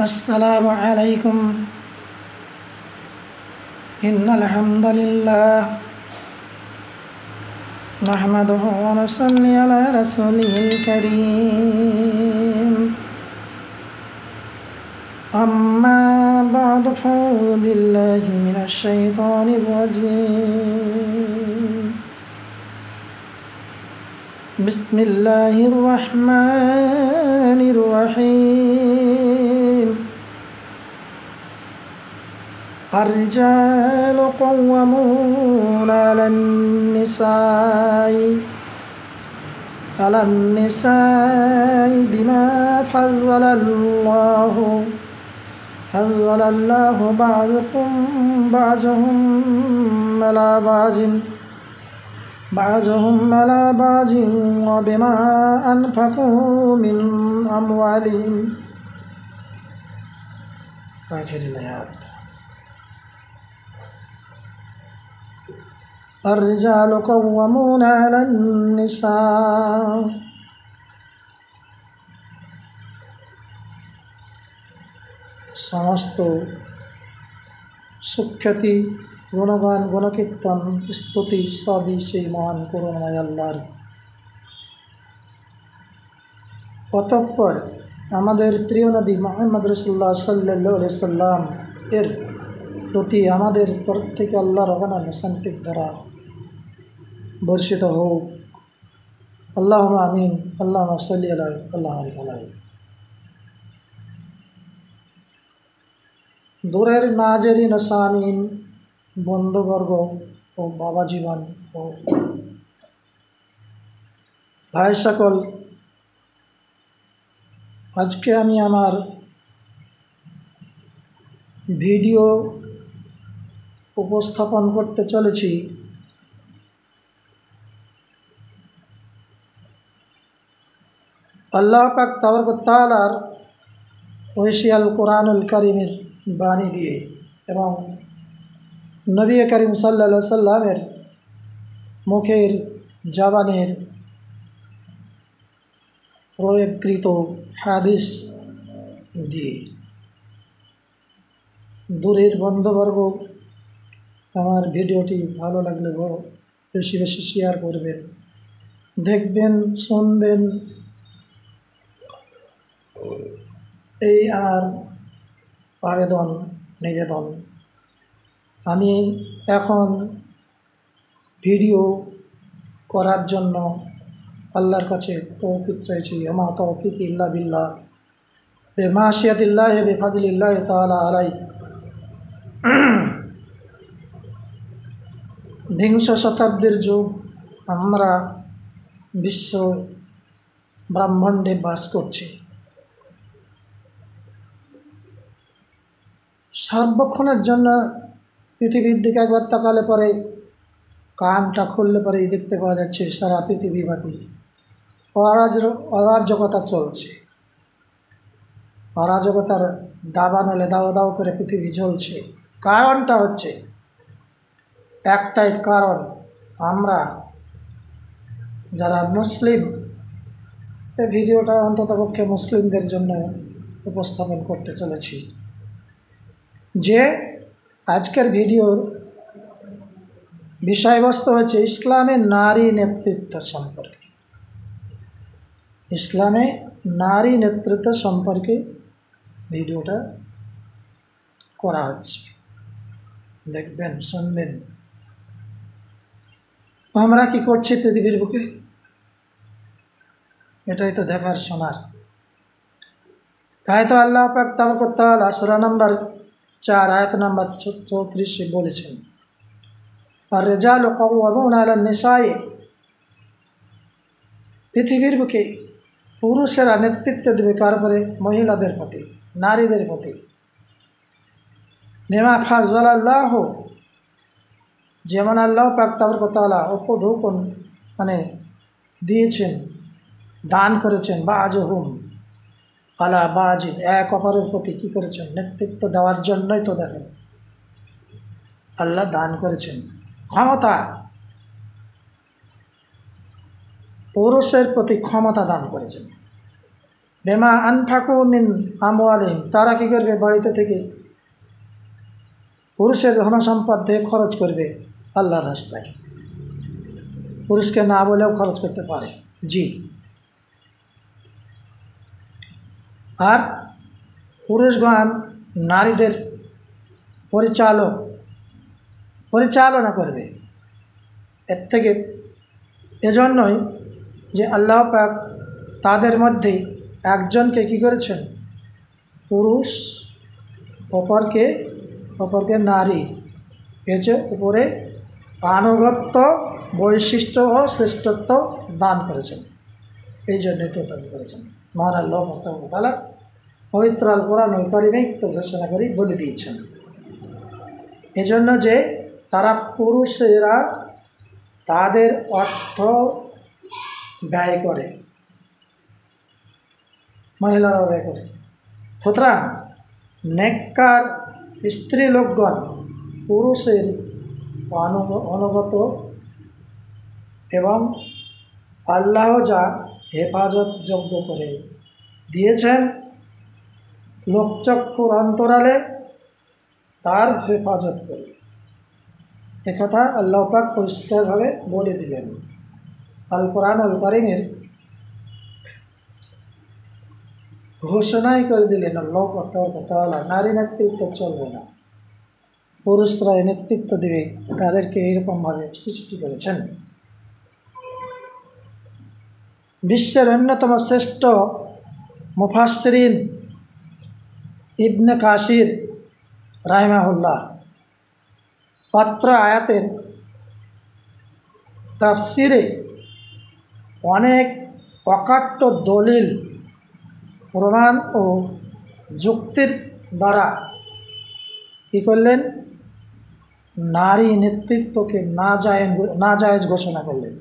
अस्सलामु अलैकुम। इन्नल हम्दुलिल्लाह नहमदुहु व नुसल्ली अला रसूलिहिल करीम। अम्मा बअद फ़अऊज़ु बिल्लाहि मिनश शैतानिर रजीम। बिस्मिल्लाहिर रहमानिर रहीम। अर्रिजालु क़व्वामूना अलन्निसाइ बिमा फ़ज़्ज़लल्लाहु बअज़हुम अला बअज़िन व बिमा अनफ़क़ू मिन अम्वालिहिम। आखिरी आयत। अर्रिजालु क़व्वामूना अलन्निसा। समस्त सुख्याति गुणगान गुणकीर्तन स्तुति सबই সেই মহান করুণাময় আল্লাহর। অতঃপর আমাদের প্রিয় নবী মুহাম্মদ রাসূলুল্লাহ সাল্লাল্লাহু আলাইহি সাল্লাম এর প্রতি আমাদের তরফ থেকে আল্লাহর অগণন শান্তির ধারা বর্ষিত হোক। আল্লাহুম্মা আমিন। আল্লাহুম্মা সাল্লি আলা আল্লাহুম্মা বারিক আলাইহি। দূরের নাজেরিন ও সামিন, বন্ধুবর্গ ও বাবা জীবন ও ভাই সকল, আজকে আমি আমার ভিডিও উপস্থাপন করতে চলেছি আল্লাহ পাক তাবারক ওয়া তাআলার ঐশিয়াল কোরআনুল কারীমের বাণী দিয়ে এবং নবী করিম সাল্লাল্লাহু আলাইহি সাল্লামের মুখের জবানের প্রয়োগকৃত হাদিস দিয়ে। দূরের বন্ধুবর্গ, আমার ভিডিওটি ভালো লাগলে বেশি বেশি শেয়ার করবেন, দেখবেন, শুনবেন, এই আমার আবেদন নিবেদন। আমি এখন ভিডিও করার জন্য আল্লাহর কাছে তৌফিক চাইছি। আমা তৌফিক ইল্লা বিল্লাহ বিমাশিয়াতিল্লাহি বিফাজলিল্লাহি তাআলা আলাই। বিংশ শতাব্দীর যুগ, আমরা বিশ্ব ব্রহ্মাণ্ডে বাস করছি। সর্বক্ষণের জন্য পৃথিবীর দিকে একবার তাকালে পরে, কানটা খুললে পরেই দেখতে পাওয়া যাচ্ছে সারা পৃথিবীব্যাপী অরাজকতা চলছে। অরাজকতার দাবানলে দাও দাও করে পৃথিবী চলছে। কারণটা হচ্ছে একটাই কারণ, আমরা যারা মুসলিম, এই ভিডিওটা অন্ততপক্ষে মুসলিমদের জন্য উপস্থাপন করতে চলেছি যে আজকের ভিডিওর বিষয়বস্তু হচ্ছে ইসলামে নারী নেতৃত্ব সম্পর্কে। ইসলামে নারী নেতৃত্ব সম্পর্কে ভিডিওটা করা হচ্ছে, দেখবেন, শুনবেন। আমরা কি করছি পৃথিবীর বুকে, এটাই তো দেখার শোনার। তাই তো আল্লাহ পাক তাবারক ওয়া তাআলা সূরা নম্বর 4 আয়াত নম্বর 34 বলেছেন, আর-রিজালু কাওয়ামুনা আলান-নিসাই। পৃথিবীর বুকে পুরুষেরা নেতৃত্ব দেবে কার উপরে? মহিলাদের প্রতি, নারীদের প্রতি। বিমা ফাযযালাল্লাহু, যেমন আল্লাহ পাক তাবারক ওয়া তাআলা উপঢৌকন মানে দিয়েছেন, দান করেছেন, বা'যুহুম আলা বা'যিন, এক অপরের প্রতি কী করেছেন? নেতৃত্ব দেওয়ার জন্যই তো দেখেন আল্লাহ দান করেছেন ক্ষমতা, পুরুষের প্রতি ক্ষমতা দান করেছেন। বেমা আনফাকু মিন আমওয়ালিহিম, তারা কী করবে? বাড়িতে থেকে পুরুষের ধন সম্পদ থেকে খরচ করবে আল্লাহর রাস্তায়। পুরুষকে না বলেও খরচ করতে পারে। জি। আর পুরুষগণ নারীদের পরিচালনা করবে। এর থেকে এজন্যই যে আল্লাহ পাক তাদের মধ্যে একজনকে কী করেছেন? পুরুষ অপরকে নারী এসে উপরে আনুগত্য, বৈশিষ্ট্য ও শ্রেষ্ঠত্ব দান করেছেন। এই জন্যই তো দান করেছেন মহান আল্লাহ তাআলা পবিত্র আল কোরআনুল কারীমে তো ঘোষণা করে বলে দিয়েছেন। এজন্য যে তারা পুরুষেরা তাদের অর্থ ব্যয় করে, মহিলারাও ব্যয় করে। সুতরাং নেককার স্ত্রী লোকগণ পুরুষের অনুগত এবং আল্লাহ যা হেফাজতযোগ্য করে দিয়েছেন লোকচক্ষুর অন্তরালে তার হেফাজত করবে। একথা আল্লাহ পাক পরিষ্কারভাবে বলে দিলেন আল কোরআনুল কারীমের ঘোষণাই করে দিলেন আল্লাহ তাআলা। নারী নেতৃত্ব চলবে না, পুরুষরা নেতৃত্ব দেবে, তাদেরকে এরকমভাবে সৃষ্টি করেছেন। বিশ্বের অন্যতম শ্রেষ্ঠ মুফাসসিরিন ইবনে কাসির রাহিমাহুল্লাহ অত্র আয়াতের তাফসিরে অনেক অকাট্য দলিল, প্রমাণ ও যুক্তির দ্বারা কী করলেন? নারী নেতৃত্বকে নাজায়েজ ঘোষণা করলেন।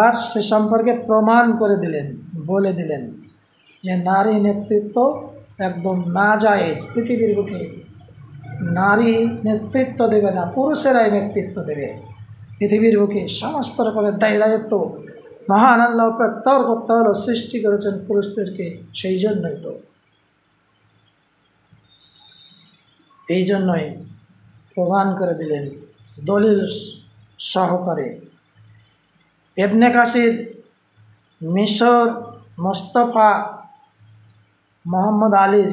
আর সে সম্পর্কে প্রমাণ করে দিলেন, বলে দিলেন যে নারী নেতৃত্ব একদম নাজায়েজ। পৃথিবীর বুকে নারী নেতৃত্ব দেবে না, পুরুষেরাই নেতৃত্ব দেবে। পৃথিবীর বুকে সমস্ত রকমের দায়িত্ব মহান আল্লাহ পাক তাআলা সৃষ্টি করেছেন পুরুষদেরকে, সেই জন্যই তো, এই জন্যই প্রমাণ করে দিলেন দলিল সহকারে। ইবনে কাসির মিশর মোস্তফা মোহাম্মদ আলীর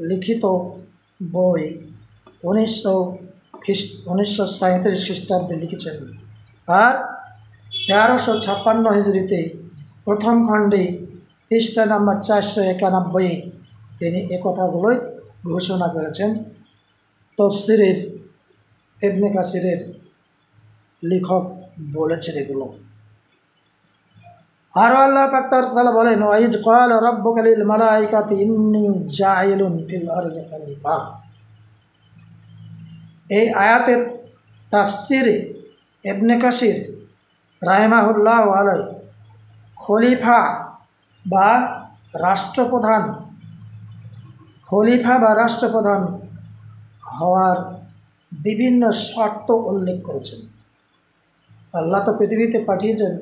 লিখিত বই 1937 খ্রিস্টাব্দে লিখেছেন। আর 1356 হিজরিতে প্রথম খণ্ডে পৃষ্ঠা নম্বর 491 তিনি এ কথাগুলোই ঘোষণা করেছেন। তাফসীরের ইবনে কাসিরের লেখক বলেছেন এগুলো। আরও আল্লাহ পাক তাআলা বলেন, ওয়াইজ ক্বালা রাব্বুকা লিল মালাইকাতি ইন্নী জাইলুন ফিল আরদি খলিফা। এই আয়াতের তাফসিরে ইবনে কাসির রাহিমাহুল্লাহ আলাইহি খলিফা বা রাষ্ট্রপ্রধান হওয়ার বিভিন্ন শর্ত উল্লেখ করেছেন। আল্লাহ তো পৃথিবীতে পাঠিয়েছেন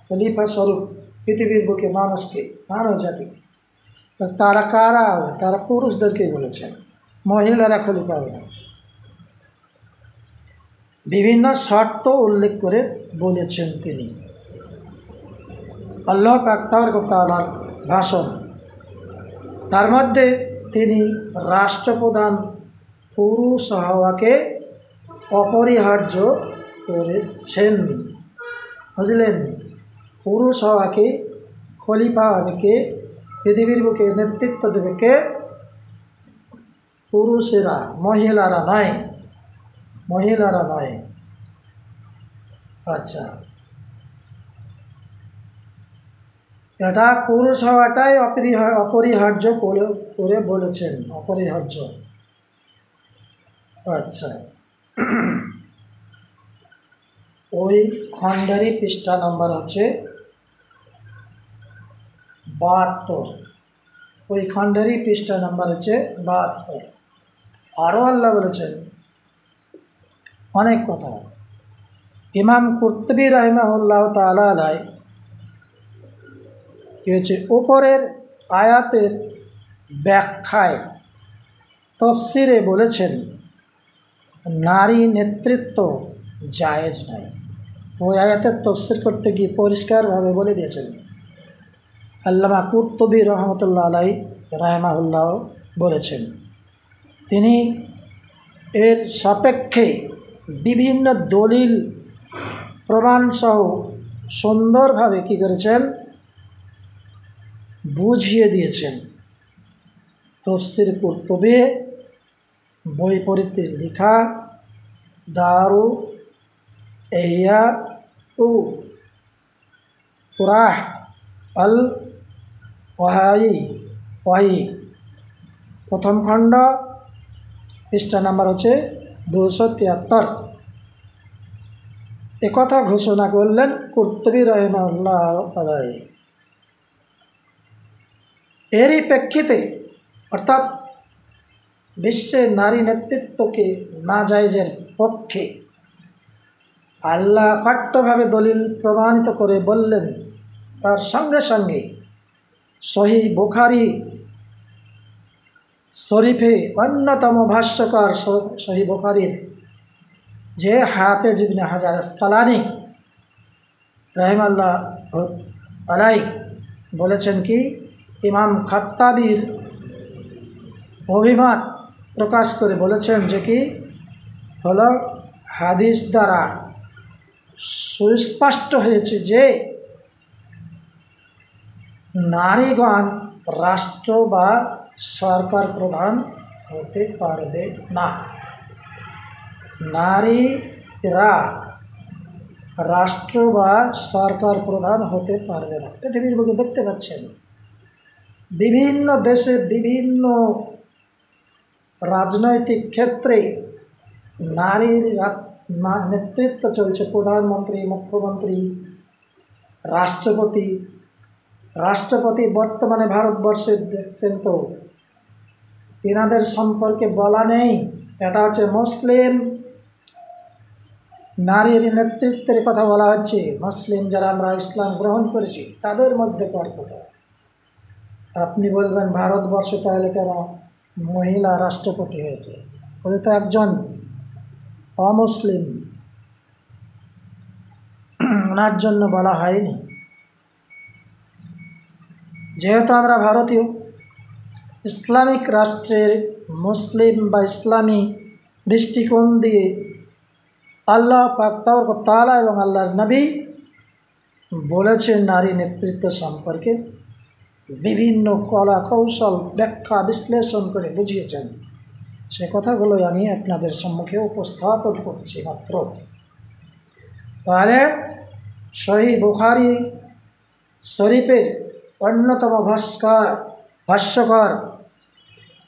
খলিফা স্বরূপ পৃথিবীর বুকে মানুষকে, মানব জাতিকে। তো তারা কারা হবে? তারা পুরুষদেরকেই বলেছেন, মহিলারা খলিফা হবে না। বিভিন্ন শর্ত উল্লেখ করে বলেছেন তিনি। আল্লাহ পাক তাআলার ভাষণ, তার মধ্যে তিনি রাষ্ট্রপ্রধান পুরুষ হওয়াকে অপরিহার্য করেছেন। বুঝলেন? পুরুষ হওয়াকে, খলিফা হবে কে, পৃথিবীর বুকে নেতৃত্ব দেবে কে? পুরুষেরা, মহিলারা নয়। আচ্ছা, এটা পুরুষ হওয়াটাই অপরিহার্য করে বলেছেন, অপরিহার্য। আচ্ছা, ওই খণ্ডেরই পৃষ্ঠা নম্বর হচ্ছে 72। ওই খণ্ডেরই পৃষ্ঠা নম্বর হচ্ছে 72। আরও আল্লাহ বলেছেন অনেক কথা। ইমাম কুরতুবী রাহিমাহুল্লাহ তাআলা আলাইহি কি হচ্ছে, উপরের আয়াতের ব্যাখ্যায় তফসিরে বলেছেন নারী নেতৃত্ব জায়েজ নয়। ওই আয়াতের তফসির করতে গিয়ে পরিষ্কারভাবে বলে দিয়েছেন। আল্লামা কুরতুবী রহমতুল্লাহ আলাই রাহমাহুল্লাহ বলেছেন, তিনি এর সাপেক্ষে বিভিন্ন দলিল প্রমাণসহ সুন্দরভাবে কী করেছেন, বুঝিয়ে দিয়েছেন। তফসির কুরতুবী বৈপরীত্যের লেখা দারু ইহয়া উ তুরাহ আল ওয়াহি প্রথম খণ্ড, পৃষ্ঠা নাম্বার হচ্ছে 273। একথা ঘোষণা করলেন কুরতুবী রাহিমাহুল্লাহ আলাইহি। এরই প্রেক্ষিতে অর্থাৎ বিশ্বে নারী নেতৃত্বকে নাজায়েজের পক্ষে আল্লাহ কাট্যভাবে দলিল প্রমাণিত করে বললেন। তার সঙ্গে সঙ্গে সহিহ বুখারী শরীফে অন্যতম ভাষ্যকার সহিহ বুখারীর যে হাফেজ ইবনে হাজার আসকালানি রাহিমাহুল্লাহ আলাইহি বলেছেন কি, ইমাম খাত্তাবীর অভিমত প্রকাশ করে বলেছেন যে কি হলো, হাদিস দ্বারা সুস্পষ্ট হয়েছে যে নারীগণ রাষ্ট্র বা সরকার প্রধান হতে পারবে না। নারীরা রাষ্ট্র বা সরকার প্রধান হতে পারবে না। পৃথিবীর বুকে দেখতে পাচ্ছেন বিভিন্ন দেশে বিভিন্ন রাজনৈতিক ক্ষেত্রে নারীর নেতৃত্ব চলছে। প্রধানমন্ত্রী, মুখ্যমন্ত্রী, রাষ্ট্রপতি বর্তমানে ভারতবর্ষের দেখছেন তো, তেনাদের সম্পর্কে বলা নেই। এটা হচ্ছে মুসলিম নারীর নেতৃত্বের কথা বলা হচ্ছে। মুসলিম যারা আমরা ইসলাম গ্রহণ করেছি তাদের মধ্যে কার কথা। আপনি বলবেন ভারতবর্ষে তাহলে কেন মহিলা রাষ্ট্রপতি হয়েছে? উনি তো একজন অমুসলিম, ওনার জন্য বলা হয়নি। যেহেতু আমরা ভারতীয়, ইসলামিক রাষ্ট্রের মুসলিম বা ইসলামী দৃষ্টিকোণ দিয়ে আল্লাহ পাক তাআলা এবং আল্লাহর নবী বলেছেন নারী নেতৃত্ব সম্পর্কে বিভিন্ন কলা কৌশল ব্যাখ্যা বিশ্লেষণ করে বুঝিয়েছেন। সে কথাগুলোই আমি আপনাদের সম্মুখে উপস্থাপন করছি মাত্র। তাহলে সহিহ বুখারী শরীফের অন্যতম ভাষ্যকার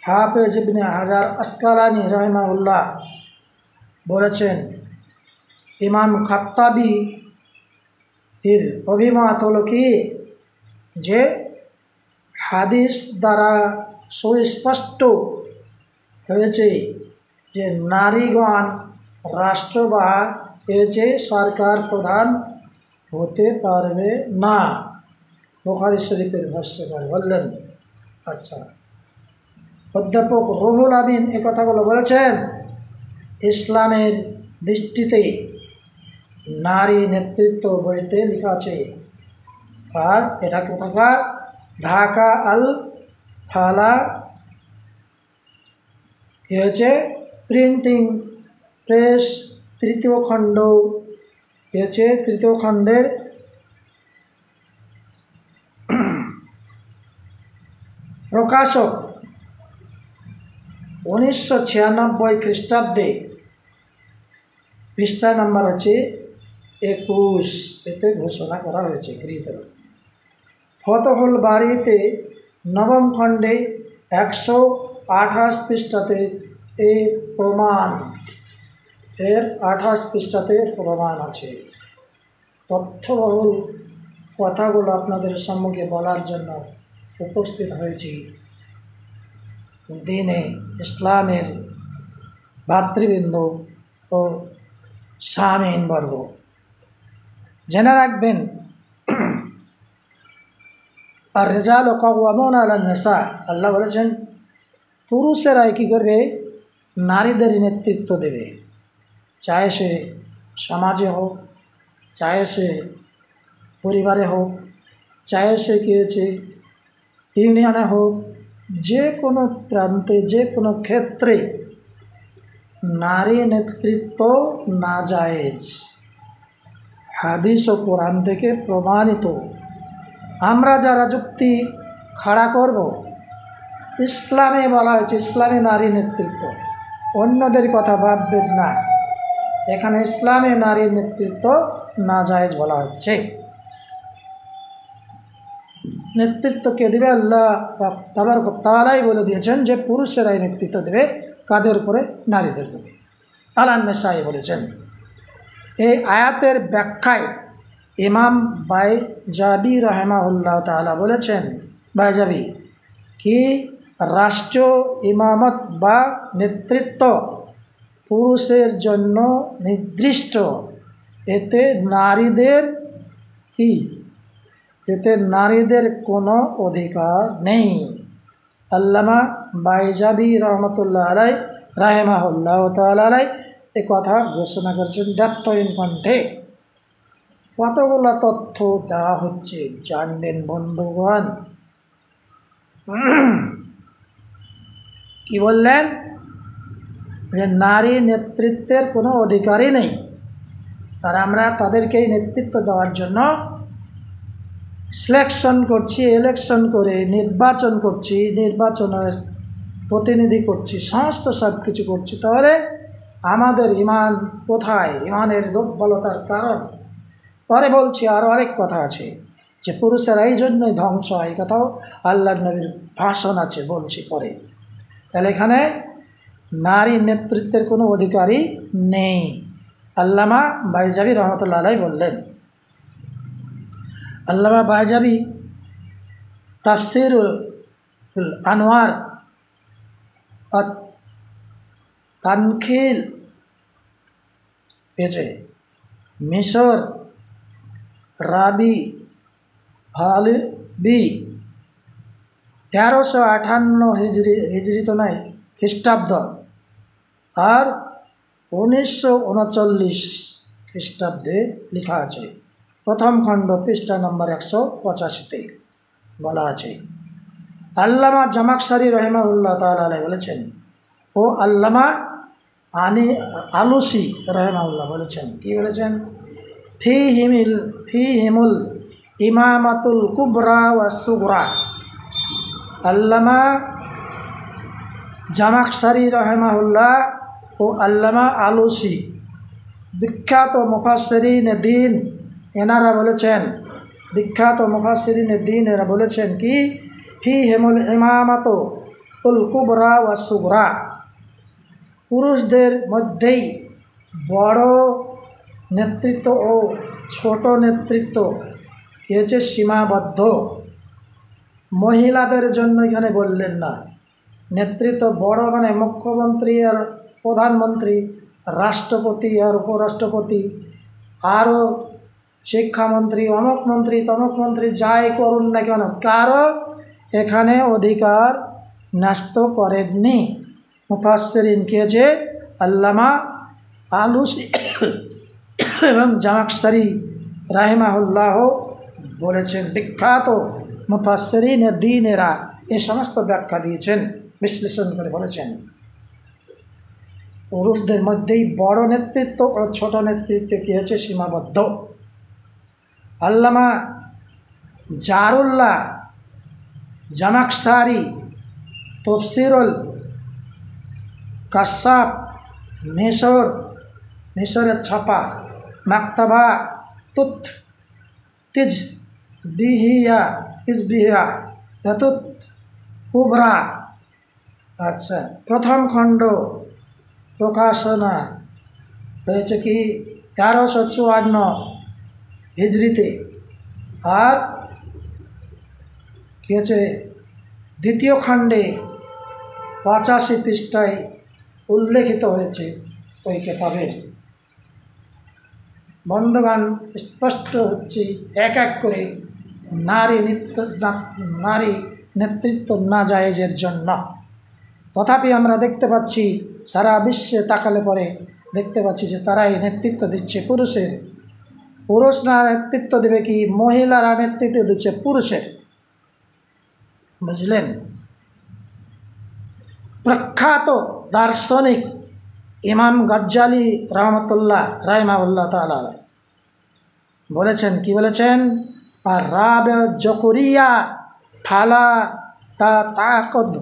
হাফেজ ইবনে হাজার আসকালানি রাহিমাহুল্লাহ বলেছেন, ইমাম খাত্তাবী এর অভিমত হলো কি যে হাদিস দ্বারা সুস্পষ্ট হয়েছে যে নারীগণ রাষ্ট্র বা হয়েছে সরকার প্রধান হতে পারবে না। বুখারী শরীফের ভাষ্যকার বললেন। আচ্ছা, অধ্যাপক রুহুল আমিন এ কথাগুলো বলেছেন ইসলামের দৃষ্টিতে নারী নেতৃত্ব বইতে লেখা আছে। আর এটা কোথাকার? ঢাকা আল ফালা কি হয়েছে, প্রিন্টিং প্রেস, তৃতীয় খণ্ড হয়েছে, তৃতীয় খণ্ডের প্রকাশক 1996 খ্রিস্টাব্দে, পৃষ্ঠা নাম্বার হচ্ছে 21, এতে ঘোষণা করা হয়েছে গৃহীত। ফতহুল বারীতে নবম খণ্ডে 128 পৃষ্ঠাতে এর 28 পৃষ্ঠাতে প্রমাণ আছে। তথ্যবহুল কথাগুলো আপনাদের সম্মুখে বলার জন্য উপস্থিত হয়েছি। দিনে ইসলামের ভাতৃবৃন্দ ও সামিনবর্গ, জেনে রাখবেন আর রেজাল ও কাওয়ামুন আলান নিসা, আল্লাহ বলেছেন পুরুষেরাই কী করবে, নারীদের নেতৃত্ব দেবে, চাহে সে সমাজে হোক, চাহে সে পরিবারে হোক, চাহে সে কী হয়েছে ইউনিয়নে হোক, যে কোনো প্রান্তে যে কোনো ক্ষেত্রে নারী নেতৃত্ব নাজায়েজ, হাদিস ও কোরআন থেকে প্রমাণিত। আমরা যারা যুক্তি খাড়া করব, ইসলামে বলা হয়েছে ইসলামে নারী নেতৃত্ব, অন্যদের কথা ভাববেন না, এখানে ইসলামে নারীর নেতৃত্ব নাজায়েজ বলা হচ্ছে। নেতৃত্ব কে দেবে? আল্লাহ তাবারক ওয়া তাআলাই বলে দিয়েছেন যে পুরুষেরাই নেতৃত্ব দেবে, কাদের উপরে? নারীদের প্রতি। আলান নিসাই বলেছেন। এই আয়াতের ব্যাখ্যায় ইমাম বাইজাবি রাহিমাহুল্লাহ তাআলা বলেছেন, বাইজাবি কি রাষ্ট্রীয় ইমামত বা নেতৃত্ব পুরুষের জন্য নির্দিষ্ট, এতে নারীদের কি, এতে নারীদের কোনো অধিকার নেই। আল্লামা বাইজাবি রহমতুল্লাহ আলাই রাহিমাহুল্লাহ তাআলা আলাই এ কথা ঘোষণা করেছেন দ্ব্যর্থহীন কণ্ঠে। কতগুলো তথ্য দেওয়া হচ্ছে জানবেন বন্ধুগণ। কি বললেন? যে নারী নেতৃত্বের কোনো অধিকারই নেই, আর আমরা তাদেরকেই নেতৃত্ব দেওয়ার জন্য সিলেকশন করছি, ইলেকশন করে নির্বাচন করছি, নির্বাচনের প্রতিনিধি করছি, সমস্ত সব কিছু করছি। তাহলে আমাদের ইমান কোথায়? ইমানের দুর্বলতার কারণ। পরে বলছি আরও অনেক কথা আছে যে পুরুষেরা এই জন্যই ধ্বংস হয়, এই কথাও আল্লাহর নবীর ভাষণ আছে, বলছি পরে। তাহলে এখানে নারী নেতৃত্বের কোনো অধিকারই নেই, আল্লামা বাইজাবি রহমতুল্লাহ আলাই বললেন। আল্লামা বাইজাবি তাফসিরুল আনোয়ার তানখিল এজে মিশর রাবি হালবি 1358 হিজরি তো নাই, খ্রিস্টাব্দ, আর 1939 খ্রিস্টাব্দে লেখা আছে। প্রথম খণ্ড পৃষ্ঠা নম্বর 185-তে বলা আছে। আল্লামা জামাখশারি রহিমাহুল্লাহ তাআলা আলাইহি বলেছেন, ও আল্লামা আলুসি রহিমাহুল্লাহ বলেছেন, কি বলেছেন? ফিহিমুল ইমামাতুল কুবরা ওয়া সুগরা। আল্লামা জামাখশারি রহিমাহুল্লাহ ও আল্লামা আলুসি বিখ্যাত মুফাসসিরিনে দ্বীন, এনারা বলেছেন, বিখ্যাত মুফাসসিরিনে দ্বীন এরা বলেছেন কি ফিহিমুল ইমামাতুল কুবরা ওয়া সুগরা, পুরুষদের মধ্যেই বড় নেতৃত্ব ও ছোট নেতৃত্ব কি হচ্ছে সীমাবদ্ধ। মহিলাদের জন্য এখানে বললেন না। নেতৃত্ব বড় মানে মুখ্যমন্ত্রী আর প্রধানমন্ত্রী, রাষ্ট্রপতি আর উপরাষ্ট্রপতি, আরও শিক্ষামন্ত্রী, অমুক মন্ত্রী তমুক মন্ত্রী, যাই করুন না কেন, কারো এখানে অধিকার ন্যস্ত করেননি। মুফাসসিরিন কে যে আল্লামা আলুসি এবং জামাখশারি রাহিমাহুল্লাহ বলেছেন, বিখ্যাত মুফাসসিরিন দ্বীনেরা এ সমস্ত ব্যাখ্যা দিয়েছেন, বিশ্লেষণ করে বলেছেন পুরুষদের মধ্যেই বড় নেতৃত্ব ও ছোট নেতৃত্ব কী হচ্ছে সীমাবদ্ধ। আল্লামা জারুল্লাহ জামাখশারি তফসিরুল কাশাফ মিশরের ছাপা মাকতাবা তুত তিজবিহিয়া তুত কুবরা, আচ্ছা, প্রথম খণ্ড প্রকাশনা হয়েছে কি 1354 হিজরিতে, আর কী হচ্ছে দ্বিতীয় খণ্ডে 85 পৃষ্ঠায় উল্লেখিত হয়েছে ওই কিতাবের। বন্ধুগণ, স্পষ্ট হচ্ছে এক এক করে নারী নেতৃত্ব না জায়েজের জন্য। তথাপি আমরা দেখতে পাচ্ছি সারা বিশ্বে তাকালে পরে দেখতে পাচ্ছি যে তারাই নেতৃত্ব দিচ্ছে পুরুষের। পুরুষরা নেতৃত্ব দেবে কি, মহিলারা নেতৃত্ব দিচ্ছে পুরুষের। বুঝলেন? প্রখ্যাত দার্শনিক ইমাম গজ্জালি রাহিমাহুল্লাহ তাআলা বলেছেন, কি বলেছেন? আর রাবে জকুরিয়া ফালা তাকাদ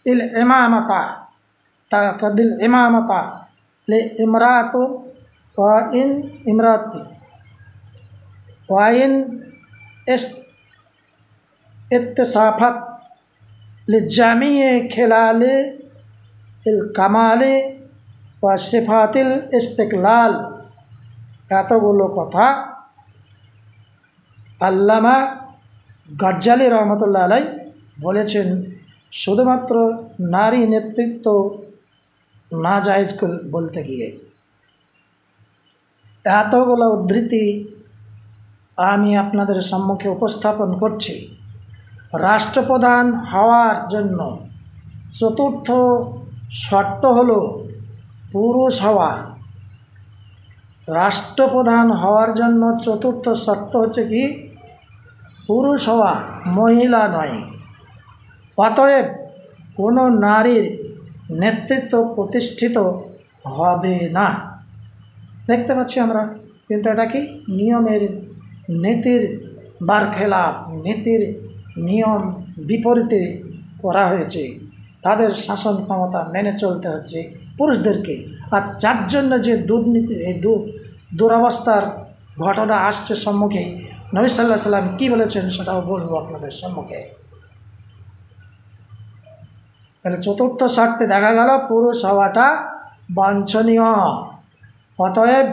ইল ইমামাতা তাকাদিল ইমামাতা লি ইমরাতুন ওয়া ইন ইমরাতি ওয়া ইন ইত্তিসাফাত লি জামিয়ে খেলালে ইল কামালে ওয়া সিফাতিল ইস্তিকলাল। এতগুলো কথা আল্লামা গজ্জালি রহমতুল্লাহ আলাই বলেছেন শুধুমাত্র নারী নেতৃত্ব না জায়েজ বলতে গিয়ে। এতগুলো উদ্ধৃতি আমি আপনাদের সম্মুখে উপস্থাপন করছি। রাষ্ট্রপ্রধান হওয়ার জন্য চতুর্থ শর্ত হলো পুরুষ হওয়া। রাষ্ট্রপ্রধান হওয়ার জন্য চতুর্থ শর্ত হচ্ছে কি, পুরুষ হওয়া, মহিলা নয়। অতএব কোনো নারীর নেতৃত্ব প্রতিষ্ঠিত হবে না। দেখতে পাচ্ছি আমরা, কিন্তু এটা কি নিয়মের নীতির বারখেলাপ, নীতির নিয়ম বিপরীতে করা হয়েছে। তাদের শাসন ক্ষমতা মেনে চলতে হচ্ছে পুরুষদেরকে। আর যার জন্য যে দুর্নীতি, এই দুরবস্থার ঘটনা আসছে সম্মুখে, নবী সাল্লাল্লাহু আলাইহি সাল্লাম কী বলেছেন সেটাও বলবো আপনাদের সম্মুখে। তাহলে চতুর্থ শর্তে দেখা গেল পুরুষ হওয়াটা বাঞ্ছনীয়। অতএব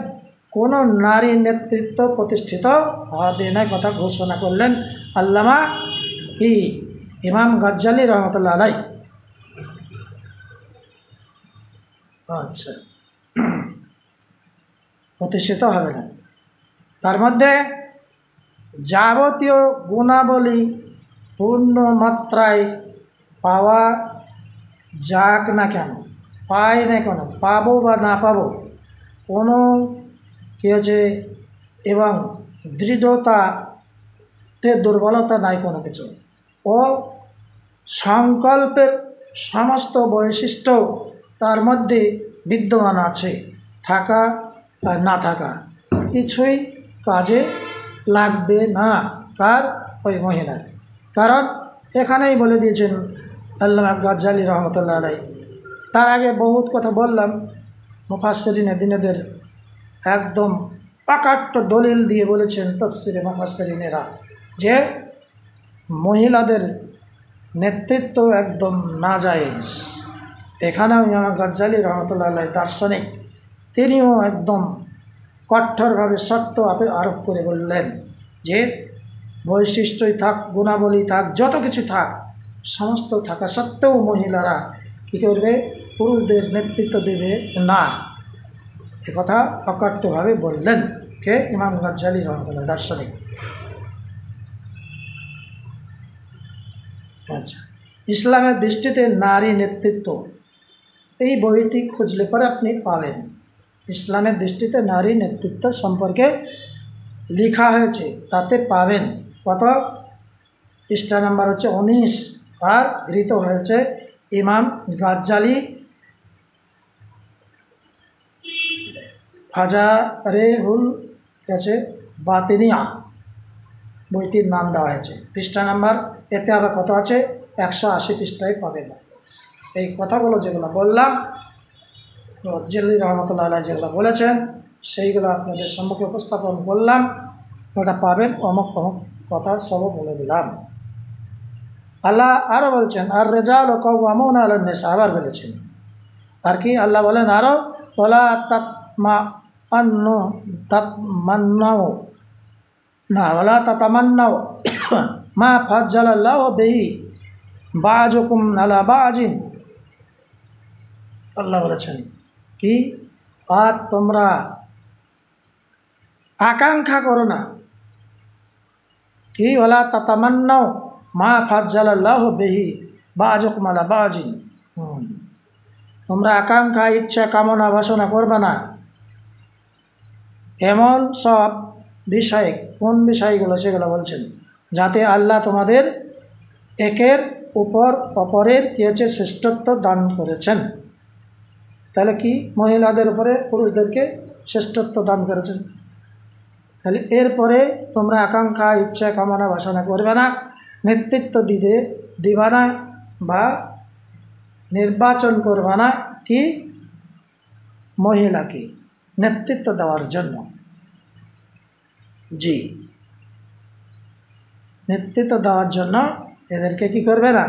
কোনো নারী নেতৃত্ব প্রতিষ্ঠিত হবে না, কথা ঘোষণা করলেন আল্লামা ইমাম গজ্জালি রহমতুল্লাহ আলাই। আচ্ছা, প্রতিষ্ঠিত হবে না। তার মধ্যে যাবতীয় গুণাবলী পূর্ণ মাত্রায় পাওয়া যাক না কেন, পাই না কেন, পাবো বা না পাবো, কোনো কী হচ্ছে, এবং দৃঢ়তাতে দুর্বলতা নাই কোনো কিছু, ও সংকল্পের সমস্ত বৈশিষ্ট্য তার মধ্যে বিদ্যমান আছে, থাকা আর না থাকা কিছুই কাজে লাগবে না কার, ওই মহিলার। কারণ এখানেই বলে দিয়েছেন আল্লামা গজ্জালি রহমতুল্লাহ আলাই। তার আগে বহুত কথা বললাম, মুফাসসিরিনে দিনেদের একদম পাকাট্ট দলিল দিয়ে বলেছেন তাফসিরে মুফাসসিরিনেরা যে মহিলাদের নেতৃত্ব একদম নাজায়েজ। এখানেও ইমাম গজ্জালি রহমতুল্লাহ আলাই দার্শনিক, তিনিও একদম কঠোরভাবে শর্ত আরোপ করে বললেন যে বৈশিষ্ট্যই থাক, গুণাবলী থাক, যত কিছু থাক, সমস্ত থাকা সত্ত্বেও মহিলারা কী করবে, পুরুষদের নেতৃত্ব দেবে না। একথা অকট্টভাবে বললেন কে, ইমাম গজ্জালি রহমতুল্লাহ, দার্শনিক। আচ্ছা, ইসলামের দৃষ্টিতে নারী নেতৃত্ব, এই বইটি খুঁজলে পরে আপনি পাবেন। ইসলামের দৃষ্টিতে নারী নেতৃত্ব সম্পর্কে লেখা হয়েছে, তাতে পাবেন। কত পৃষ্ঠা নাম্বার হচ্ছে 19, আর গৃহীত হয়েছে ইমাম গজ্জালি ফাজারেহুল কাছে বাতিনিয়া, বইটির নাম দেওয়া হয়েছে। পৃষ্ঠা নাম্বার এতে আবার কত আছে, 180 পৃষ্ঠায় পাবেন। এই কথাগুলো যেগুলো বললাম, গজ্জালি রহমতুল্লাহ আলাইহি যেগুলো বলেছেন সেইগুলো আপনাদের সম্মুখে উপস্থাপন করলাম। ওটা পাবেন, অমুক অমুক কথা সব বলে দিলাম। আল্লাহ আরও বলছেন, আর রেজাল ও কাওয়ামুনা আলান নিসা, আবার বলেছেন। আর কি আল্লাহ বলেন আরও, ওয়ালা তাতামান্নাও মা ফাজ্জালাল্লাহু বিহি বা'যুকুম আলা বা'যিন। আল্লাহ বলেছেন কি, আর তোমরা আকাঙ্ক্ষা করো না কি ওয়ালা তাতামান্নাও মা ফাজ্জালাল্লাহু বিহি বা'যুকুম আলা বা'জিন। তোমরা আকাঙ্ক্ষা ইচ্ছা কামনা বাসনা করবে না এমন সব বিষয়। কোন বিষয়গুলো সেগুলো বলছেন, যাতে আল্লাহ তোমাদের একের উপর অপরের কি হচ্ছে শ্রেষ্ঠত্ব দান করেছেন। তাহলে কি মহিলাদের উপরে পুরুষদেরকে শ্রেষ্ঠত্ব দান করেছেন। তাহলে এরপরে তোমরা আকাঙ্ক্ষা ইচ্ছা কামনা বাসনা করবে না, নেতৃত্ব দিবা না বা নির্বাচন করবে না কি মহিলাকে নেতৃত্ব দেওয়ার জন্য। জি, নেতৃত্ব দেওয়ার জন্য এদেরকে কি করবে না,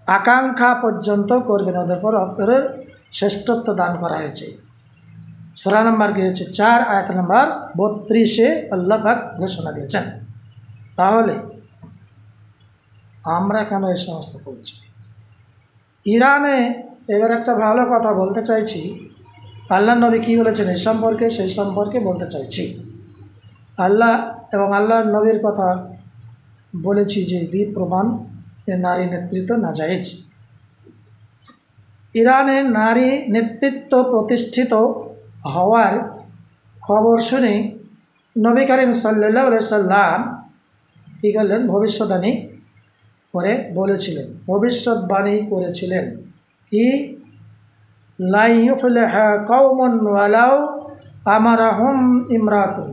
আকাঙ্ক্ষা পর্যন্ত করবে না, ওদের পর অপরের শ্রেষ্ঠত্ব দান করা হয়েছে। সূরা নম্বর কি হচ্ছে 4 আয়াত নম্বর 32 আল্লাহ পাক ঘোষণা দিয়েছেন। তাহলে আমরা কেন এই সমস্ত করছি? ইরানে এবার একটা ভালো কথা বলতে চাইছি, আল্লাহ নবী কী বলেছেন এই সম্পর্কে, সেই সম্পর্কে বলতে চাইছি। আল্লাহ এবং আল্লাহর নবীর কথা বলেছি যে দ্বীপ প্রমাণ নারী নেতৃত্ব নাজায়েজ। ইরানে নারী নেতৃত্ব প্রতিষ্ঠিত হওয়ার খবর শুনে নবী করিম সাল্লাল্লাহু আলাইহি সাল্লাম কী করলেন, ভবিষ্যদ্বাণী করে বলেছিলেন, ভবিষ্যৎবাণী করেছিলেন কি লা ইউফলিহা কওমুন ওয়ালাউ আমারাহুম ইমরাতুন,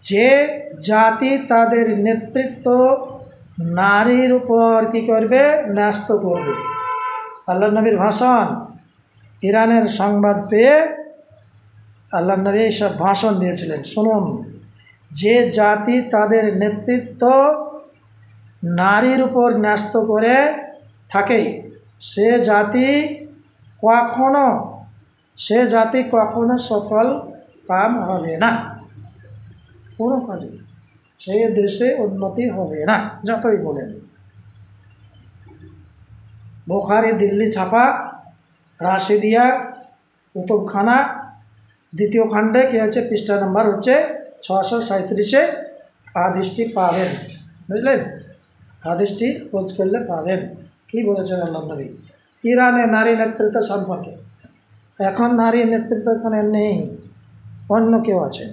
যে জাতি তাদের নেতৃত্ব নারীর উপর কি করবে, ন্যস্ত করবে। আল্লাহ নবীর ভাষণ, ইরানের সংবাদ পেয়ে আল্লাহ নবী এইসব ভাষণ দিয়েছিলেন। শুনুন, যে জাতি তাদের নেতৃত্ব নারীর উপর ন্যস্ত করে থাকে সে জাতি কখনো সফল কাম হবে না, কোনো কাজে সেই দেশে উন্নতি হবে না, যতই বলেন। বুখারী দিল্লি ছাপা রাশিদিয়া কুতুবখানা 2য় খণ্ডে কী আছে, পৃষ্ঠা নম্বর হচ্ছে 637 হাদিসটি পাবেন, বুঝলেন? হাদিসটি খোঁজ করলে পাবেন কি বলেছেন আল্লাহ নবী ইরানে নারী নেতৃত্ব সম্পর্কে। এখন নারী নেতৃত্ব এখানে নেই, অন্য কেউ আছে।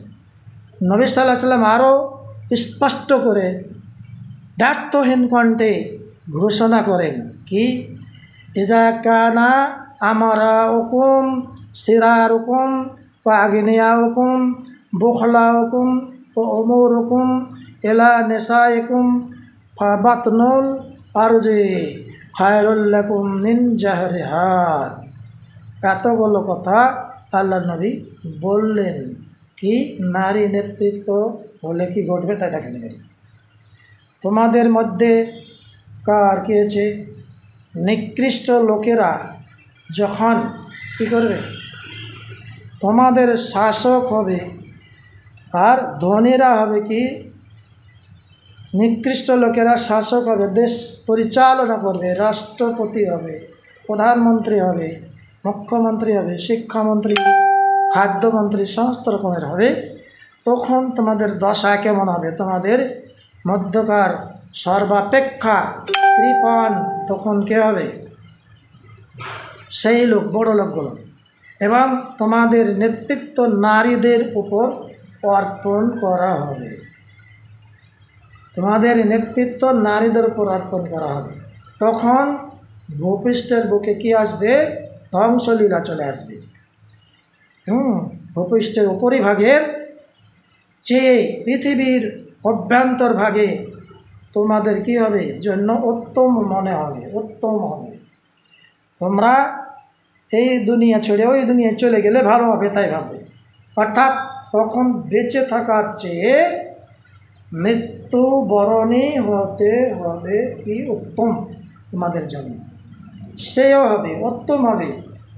নবী সাল্লাল্লাহু আলাইহি সাল্লাম আরও স্পষ্ট করে ব্যর্থহীন কণ্ঠে ঘোষণা করেন কি ইজা কানা আমারা হুকুম সিরার হুকুম আগনিয়া হুকুম বুখলা হুকুম ও অমর হুকুম এলা নেশায়কুম ফাবাতনুল আরজি খায়রুল লাকুম মিন জাহরিহা। এতগুলো কথা আল্লাহ নবী বললেন কি নারী নেতৃত্ব হলে কি ঘটবে তাই দেখেন। তোমাদের মধ্যে কার কি হয়েছে, নিকৃষ্ট লোকেরা যখন কী করবে, তোমাদের শাসক হবে, আর ধনীরা হবে কি, নিকৃষ্ট লোকেরা শাসক হবে, দেশ পরিচালনা করবে, রাষ্ট্রপতি হবে, প্রধানমন্ত্রী হবে, মুখ্যমন্ত্রী হবে, শিক্ষামন্ত্রী, খাদ্যমন্ত্রী, সমস্ত রকমের হবে। তখন তোমাদের দশা কেমন হবে, তোমাদের মধ্যকার সর্বাপেক্ষা কৃপণ তখন কে হবে, সেই লোক, বড় লোকগুলো। এবং তোমাদের নেতৃত্ব নারীদের উপর অর্পণ করা হবে, তোমাদের নেতৃত্ব নারীদের উপর অর্পণ করা হবে। তখন ভূপৃষ্ঠের বুকে কি আসবে, ধ্বংসলীলা চলে আসবে। ভূপৃষ্ঠের উপরিভাগের চেয়ে পৃথিবীর অভ্যন্তর ভাগে তোমাদের কি হবে, জন্য উত্তম মনে হবে, উত্তম হবে। তোমরা এই দুনিয়া ছেড়ে ওই দুনিয়ায় চলে গেলে ভালো হবে তাই ভাববে। অর্থাৎ তখন বেঁচে থাকার চেয়ে মৃত্যুবরণী হতে হবে কি উত্তম তোমাদের জন্য, সেও হবে, উত্তম হবে।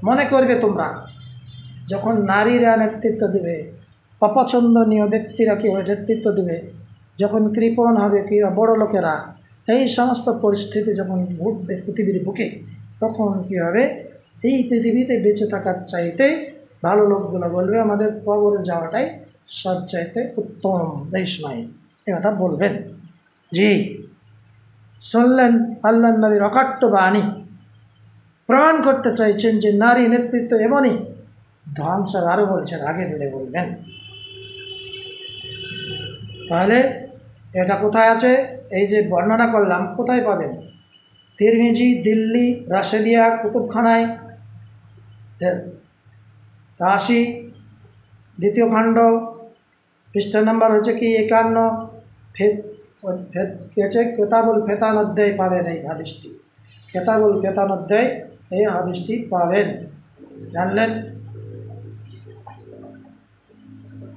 মনে করবে তোমরা যখন নারীরা নেতৃত্ব দেবে, অপছন্দনীয় ব্যক্তিরা কী হবে নেতৃত্ব দেবে, যখন কৃপণ হবে কি বড় লোকেরা, এই সমস্ত পরিস্থিতি যখন ঘটবে পৃথিবীর বুকে, তখন কী হবে, এই পৃথিবীতে বেঁচে থাকার চাইতে ভালো লোকগুলো বলবে আমাদের কবরে যাওয়াটাই সবচাইতে উত্তম দেশ নয়, এ কথা বলবেন। জি, শুনলেন আল্লাহ নবীর অকাট্য বাণী, প্রমাণ করতে চাইছেন যে নারী নেতৃত্ব এমনই ধ্বংস। আরও বলছেন, আগে দিলে বলবেন। তাহলে এটা কোথায় আছে? এই যে বর্ণনা করলাম কোথায় পাবেন? তিরমিজি, দিল্লি, রাশেদিয়া, কুতুবখানায়, তাসি, দ্বিতীয় খণ্ড, পৃষ্ঠা নাম্বার হচ্ছে কি 51, কি আছে, কেতাবুল ফেতান অধ্যায় পাবেন এই হাদিসটি। কেতাবুল ফেতান অধ্যায় এই হাদিসটি পাবেন, জানলেন?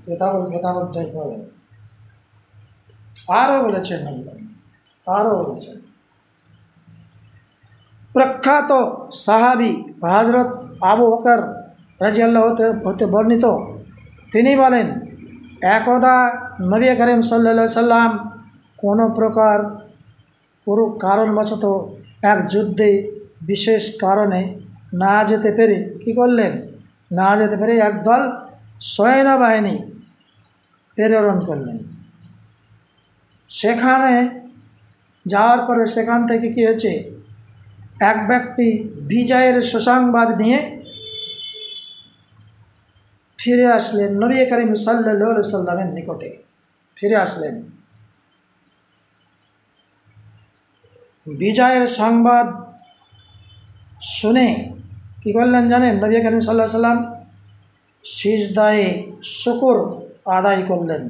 কেতাবুল ফেতান অধ্যায় পাবেন। আরও বলেছেন, প্রখ্যাত সাহাবী হযরত আবু বকর রাদিয়াল্লাহু হতে বর্ণিত, তিনি বলেন, একদা নবী করিম সাল্লাল্লাহু আলাইহি সাল্লাম কোনো কারণবশত এক যুদ্ধে বিশেষ কারণে না যেতে পেরে কী করলেন? না যেতে পেরে একদল সৈন্যবাহিনী প্রেরণ করলেন। সেখানে যাওয়ার পরে সেখান থেকে কী হয়েছে? এক ব্যক্তি বিজয়ের সুসংবাদ নিয়ে ফিরে আসলেন নবী করিম সাল্লাল্লাহু আলাইহি সাল্লামের নিকটে। ফিরে আসলেন, বিজয়ের সংবাদ শুনে কী করলেন জানেন? নবী করিম সাল্লাল্লাহু আলাইহি সাল্লাম সিজদায়ে শুকর আদায় করলেন।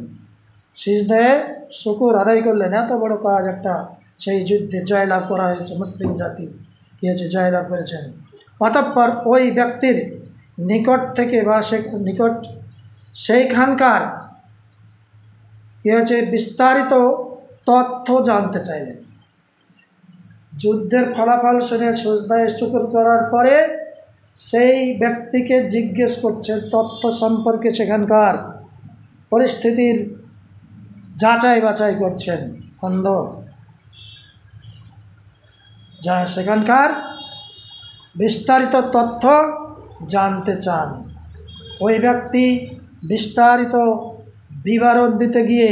সিজদায়ে শুকর আদায় করলেন। এত বড় কাজ একটা, সেই যুদ্ধে জয়লাভ করা হয়েছে, মুসলিম জাতি কী হয়েছে? জয়লাভ করেছেন। অতঃপর ওই ব্যক্তির নিকট থেকে বা সেইখানকার কী হয়েছে? বিস্তারিত তথ্য জানতে চাইলেন। যুদ্ধের ফলাফল শুনে সিজদায়ে শুকর করার পরে সেই ব্যক্তিকে জিজ্ঞেস করছে তথ্য সম্পর্কে, সেখানকার পরিস্থিতির যাচাই বাছাই করছেন। সেখানকার বিস্তারিত তথ্য জানতে চান। ওই ব্যক্তি বিস্তারিত বিবরণ দিতে গিয়ে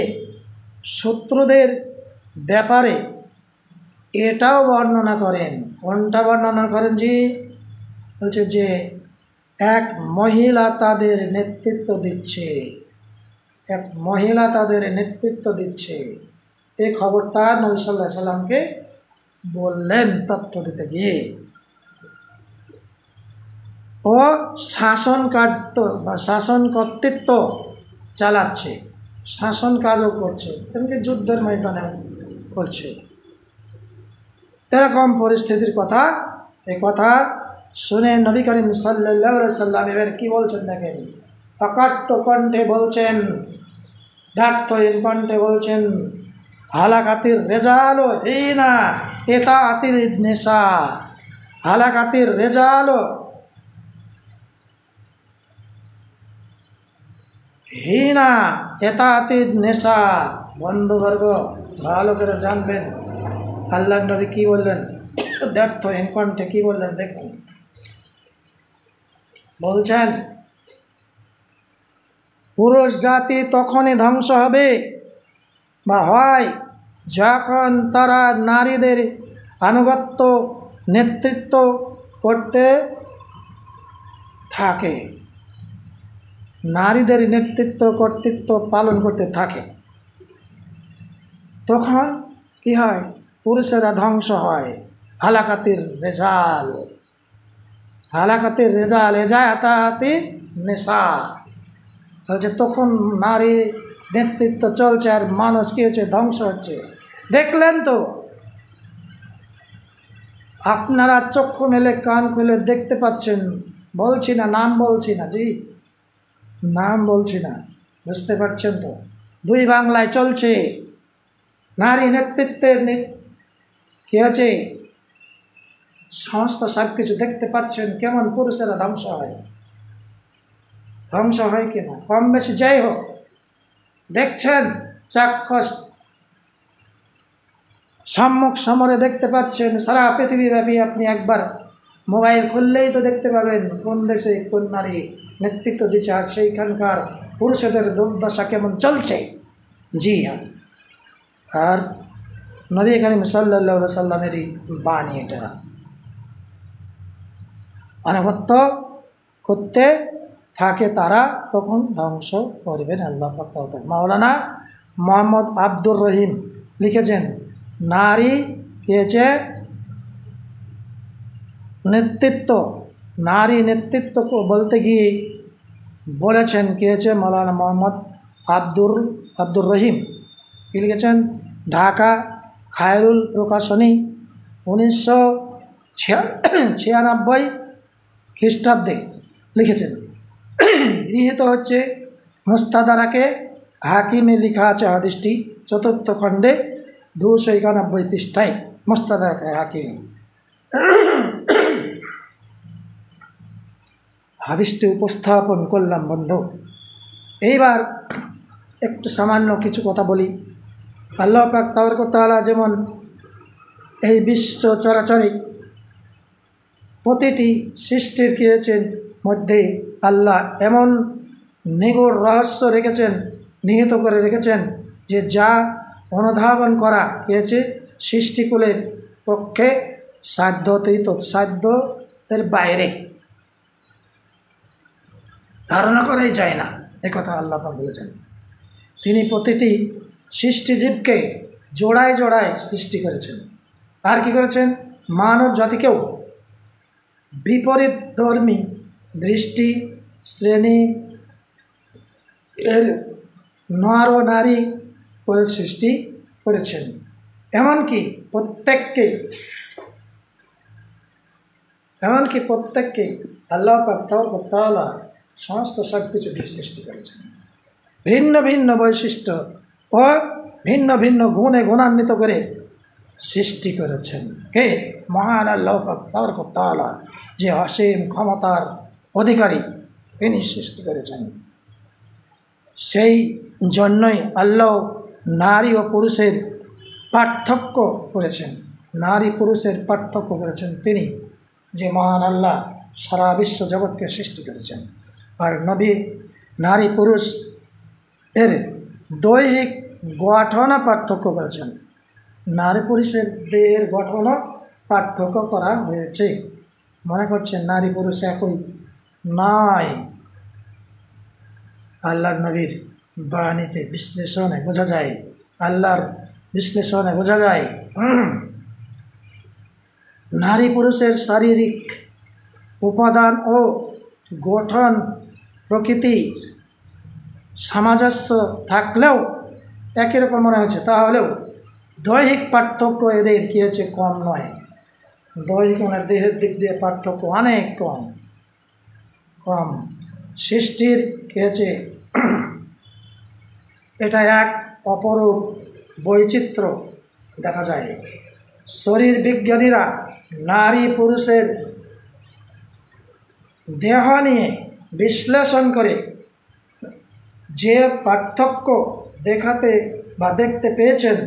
শত্রুদের ব্যাপারে এটাও বর্ণনা করেন। কোনটা বর্ণনা করেন? জি, বলছে যে এক মহিলা তাদের নেতৃত্ব দিচ্ছে, এই খবরটা নবী সাল্লাল্লাহু আলাইহি সাল্লামকে বললেন তথ্য দিতে গিয়ে। ও শাসন কর্তৃত্ব চালাচ্ছে, শাসন কাজও করছে, তেমনি যুদ্ধের ময়দানে করছে। এরকম পরিস্থিতির কথা, এই কথা শুনে নবী করিম সাল্লাল্লাহু আলাইহি সাল্লাম এবার কী বলছেন দেখেন। অকাট্য কণ্ঠে বলছেন, ব্যর্থহীন কণ্ঠে বলছেন, হালাকাতির রেজাল হিনা ইতাআতির নিসা, হালাকাতির রেজাল হিনা ইতাআতির নিসা। বন্ধুবর্গ, ভালো করে জানবেন আল্লাহর নবী কী বললেন, ব্যর্থহীন কণ্ঠে কী বললেন দেখুন। বলছেন, পুরুষ জাতি তখনই ধ্বংস হবে বা হয় যখন তারা নারীদের আনুগত্য নেতৃত্ব করতে থাকে, নারীদের নেতৃত্ব কর্তৃত্ব পালন করতে থাকে। তখন কি হয়? পুরুষেরা ধ্বংস হয়। হালাকাতির রেজাল এজায়াতি নেশা হচ্ছে, তখন নারী নেতৃত্ব চলছে আর মানুষ কী হচ্ছে? ধ্বংস হচ্ছে। দেখলেন তো, আপনারা চক্ষু মেলে কান খুলে দেখতে পাচ্ছেন। বলছি না, নাম বলছি না, জি নাম বলছি না, বুঝতে পারছেন তো? দুই বাংলায় চলছে নারী নেতৃত্বের কী আছে সমস্ত সব কিছু দেখতে পাচ্ছেন। কেমন পুরুষেরা ধ্বংস হয় কিনা, কম বেশি যাই হোক দেখছেন, চাক্ষুষ সম্মুখ সমরে দেখতে পাচ্ছেন। সারা পৃথিবীব্যাপী আপনি একবার মোবাইল খুললেই তো দেখতে পাবেন কোন দেশে কোন নারী নেতৃত্ব দিচ্ছে আর সেইখানকার পুরুষদের দুর্দশা কেমন চলছে। জি হ্যাঁ, আর নবী করিম সাল্লাল্লাহু আলাইহি সাল্লামেরই বাণী এটা। আনুগত্য করতে থাকে তারা তখন ধ্বংস করবেন আল্লাহ পাক। মাওলানা মোহাম্মদ আব্দুর রহিম লিখেছেন, নারী পেয়েছে নেতৃত্ব, নারী নেতৃত্ব বলতে গিয়ে বলেছেন কে হচ্ছে মাওলানা মোহাম্মদ আব্দুর রহিম। কি লিখেছেন? ঢাকা খায়রুল প্রকাশনী 1996 খ্রিস্টাব্দে লিখেছেন। গৃহীত হচ্ছে মুস্তাদরাকে হাকিমে লেখা আছে হাদিসটি 4th খণ্ডে 291 পৃষ্ঠায়। মুস্তাদরাকে হাকিমে হাদিসটি উপস্থাপন করলাম বন্ধু। এইবার একটু সামান্য কিছু কথা বলি। আল্লাহ পাক তাবারক ওয়া তাআলা যেমন এই বিশ্ব চরাচরে প্রতিটি সৃষ্টির কিয়েছেন মধ্যে আল্লাহ এমন নিগূঢ় রহস্য রেখেছেন, নিহিত করে রেখেছেন যে যা অনুধাবন করা গিয়েছে সৃষ্টিকুলের পক্ষে সাধ্যতীত, সাধ্যের বাইরে, ধারণা করাই যায় না, একথা আল্লাহ পাক বলেছেন। তিনি প্রতিটি সৃষ্টিজীবকে জোড়ায় জোড়ায় সৃষ্টি করেছেন। আর কি করেছেন? মানব জাতিকেও বিপরীত ধর্মী দৃষ্টি শ্রেণী এর নর ও নারী করে সৃষ্টি করেছেন। এমনকি প্রত্যেককে আল্লাহ পাক তাআলা সমস্ত সব কিছু দিয়ে সৃষ্টি করেছেন। ভিন্ন ভিন্ন বৈশিষ্ট্য ও ভিন্ন ভিন্ন গুণে গুণান্বিত করে সৃষ্টি করেছেন। কে? মহান আল্লাহ পাক তাআলা, যে অসীম ক্ষমতার অধিকারী, তিনি সৃষ্টি করেছেন। সেই জন্যই আল্লাহ নারী ও পুরুষের পার্থক্য করেছেন। নারী পুরুষের পার্থক্য করেছেন তিনি, যে মহান আল্লাহ সারা বিশ্ব জগৎকে সৃষ্টি করেছেন। আর নবী নারী পুরুষ এর দৈহিক গঠনও পার্থক্য করেছেন। নারী পুরুষের দেহের গঠনও পার্থক্য করা হয়েছে। মনে করছেন নারী পুরুষ একই নয়। আল্লাহর নবীর বাণীতে বিশ্লেষণে বোঝা যায়, আল্লাহর বিশ্লেষণে বোঝা যায় নারী পুরুষের শারীরিক উপাদান ও গঠন প্রকৃতির সামঞ্জস্য থাকলেও একই রকম মনে হয়েছে, তাহলেও দৈহিক পার্থক্য এদের কী হয়েছে? কম নয়। দৈহিক মানে দেহের দিক দিয়ে পার্থক্য অনেক কম। সৃষ্টির কী হয়েছে? এটা এক অপরূপ বৈচিত্র্য দেখা যায়। শরীর বিজ্ঞানীরা নারী পুরুষের দেহ নিয়ে বিশ্লেষণ করে যে পার্থক্য দেখাতে বা দেখতে পেয়েছেন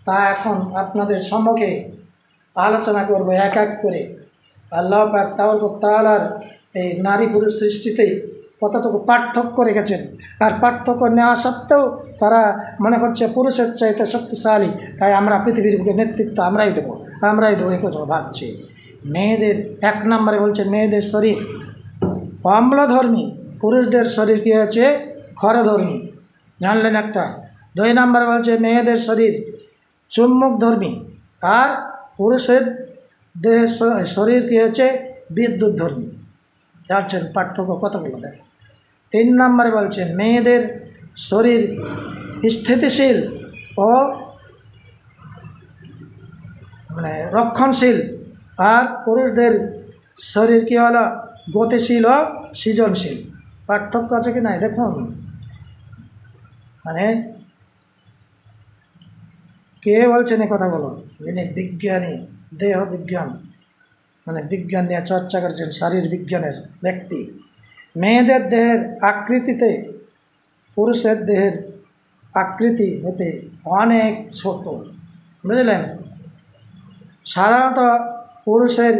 তা এখন আপনাদের সম্মুখে আলোচনা করব এক এক করে। আল্লাহ পাক তাআলার এই নারী পুরুষ সৃষ্টিতে কতটুকু পার্থক্য রেখেছেন। আর পার্থক্য নেওয়া সত্ত্বেও তারা মনে করছে পুরুষের চাইতে শক্তিশালী, তাই আমরা পৃথিবীর বুকে নেতৃত্ব আমরাই দেবো এই কথা ভাবছি। মেয়েদের 1 নম্বরে বলছে মেয়েদের শরীর অম্লধর্মী, পুরুষদের শরীর কী হয়েছে? ক্ষরধর্মী, জানলেন একটা। 2 নম্বরে বলছে মেয়েদের শরীর চুম্বকধর্মী, আর পুরুষের দেহের শরীর কী হয়েছে? বিদ্যুৎধর্মী। জানছেন পার্থক্য কতগুলো দেখেন। 3 নম্বরে বলছেন মেয়েদের শরীর স্থিতিশীল ও মানে রক্ষণশীল, আর পুরুষদের শরীর কী হলো? গতিশীল ও সৃজনশীল। পার্থক্য আছে কি নাই দেখুন। মানে কে বলছেন এই কথাগুলো? যিনি বিজ্ঞানী, দেহ বিজ্ঞান মানে বিজ্ঞান নিয়ে চর্চা করেছেন, শারীর বিজ্ঞানের ব্যক্তি। মেয়েদের দেহের আকৃতিতে পুরুষের দেহের আকৃতি হতে অনেক ছোট, বুঝলেন? সাধারণত পুরুষের